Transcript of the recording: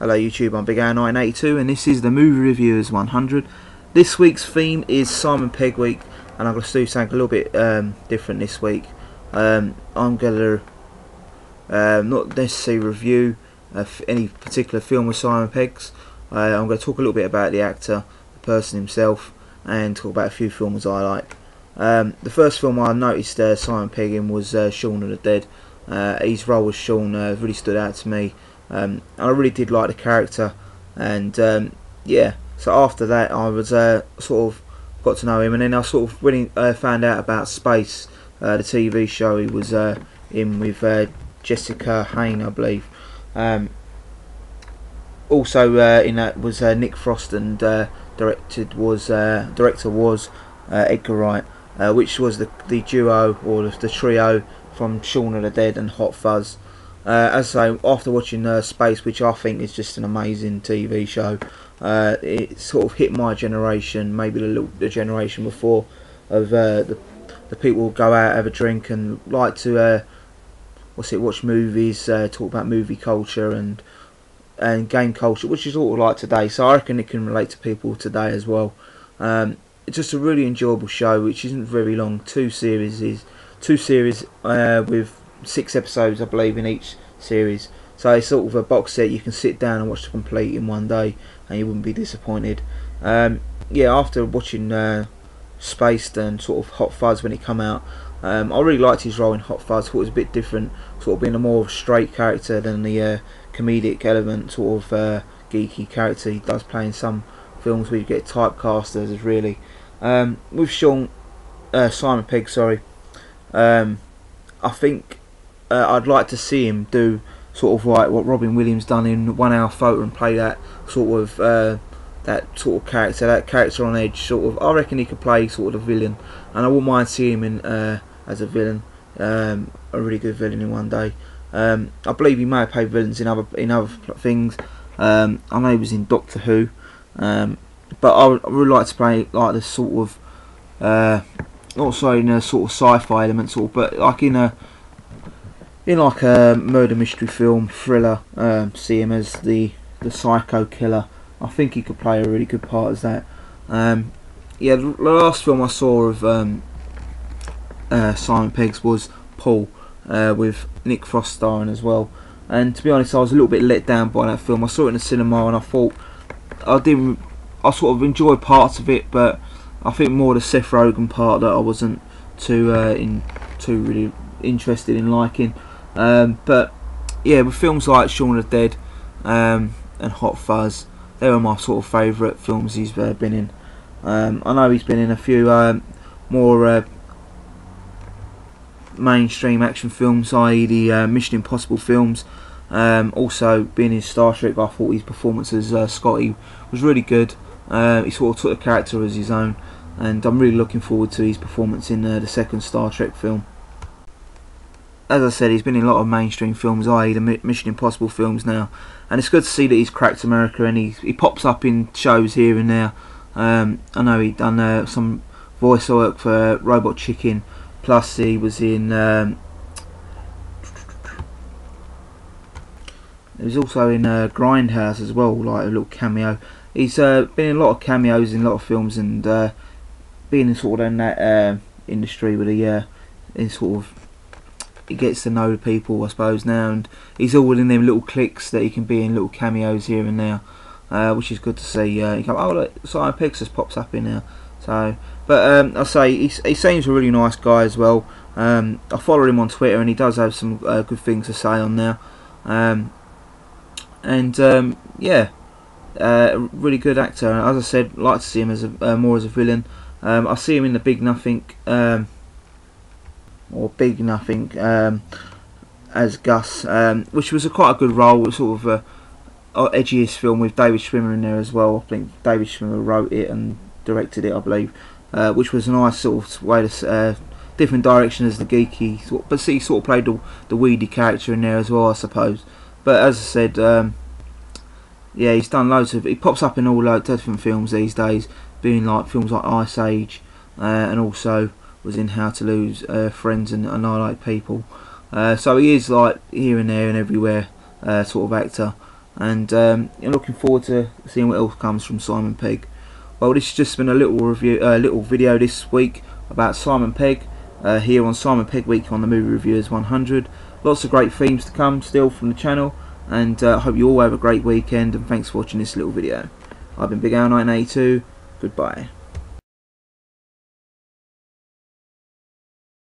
Hello YouTube, I'm Big A1982 and this is the Movie Reviewers 100. This week's theme is Simon Pegg week, and I'm going to do something a little bit different this week. I'm going to not necessarily review any particular film with Simon Pegg's. I'm going to talk a little bit about the actor, the person himself, and talk about a few films I like. The first film I noticed Simon Pegg in was Shaun of the Dead. His role as Shaun really stood out to me. I really did like the character, and yeah, so after that I was sort of got to know him, and then I sort of really found out about Space, the TV show he was in with Jessica Hain, I believe. Also in that was Nick Frost, and director was Edgar Wright, which was the duo or the trio from Shaun of the Dead and Hot Fuzz. As I say, after watching Space, which I think is just an amazing TV show, it sort of hit my generation, maybe the generation before, of the people who go out, have a drink, and like to watch movies, talk about movie culture and game culture, which is all like today. So I reckon it can relate to people today as well. It's just a really enjoyable show, which isn't very long. Two series with 6 episodes, I believe, in each series. So it's sort of a box set you can sit down and watch the complete in one day, and you wouldn't be disappointed. Yeah, after watching Spaced and sort of Hot Fuzz when it came out, I really liked his role in Hot Fuzz. Thought it was a bit different, sort of being a more straight character than the comedic element, sort of geeky character he does play in some films where you get typecast as really. With Simon Pegg, sorry, I think I'd like to see him do sort of like what Robin Williams done in 1 Hour Photo, and play that sort of character, that character on edge sort of. I reckon he could play sort of a villain, and I wouldn't mind seeing him in as a villain, a really good villain in one day. I believe he may have played villains in other things. I know he was in Doctor Who, but I would really like to play like the sort of also in a sort of sci-fi element, sort of, but like in like a murder mystery film, thriller. See him as the psycho killer. I think he could play a really good part as that. Yeah, the last film I saw of Simon Pegg's was Paul, with Nick Frost starring as well. And to be honest, I was a little bit let down by that film. I saw it in the cinema, and I thought I sort of enjoyed parts of it, but I think more the Seth Rogen part that I wasn't too really interested in liking. But yeah, with films like Shaun of the Dead and Hot Fuzz, they were my sort of favourite films he's been in. I know he's been in a few more mainstream action films, i.e. the Mission Impossible films. Also being in Star Trek, I thought his performance as Scotty was really good. He sort of took the character as his own, and I'm really looking forward to his performance in the second Star Trek film. As I said, he's been in a lot of mainstream films, i.e. the Mission Impossible films now, and it's good to see that he's cracked America, and he pops up in shows here and there. I know he'd done some voice work for Robot Chicken, plus he was in he was also in Grindhouse as well, like a little cameo. He's been in a lot of cameos in a lot of films, and being in sort of in that industry with he sort of, he gets to know the people, I suppose, now, and he's all in them little cliques that he can be in, little cameos here and there, which is good to see. You go, oh look, Simon Pegg just pops up in there. So, but I say he seems a really nice guy as well. I follow him on Twitter, and he does have some good things to say on there. Yeah, really good actor. As I said, like to see him as more as a villain. I see him in the Big Nothing, as Gus, which was quite a good role. It was sort of edgiest film with David Schwimmer in there as well. I think David Schwimmer wrote it and directed it, I believe, which was a nice sort of way to different direction as the geeky sort, but he sort of played the weedy character in there as well, I suppose. But as I said, yeah, he's done loads of. He pops up in all different films these days, being like films like Ice Age, and also was in How to Lose Friends and I Like People. So he is like here and there and everywhere sort of actor. and I'm looking forward to seeing what else comes from Simon Pegg. Well, this has just been a little review, little video this week about Simon Pegg here on Simon Pegg Week on the Movie Reviewers 100. Lots of great themes to come still from the channel, and I hope you all have a great weekend, and thanks for watching this little video. I've been Big Al 1982. Goodbye.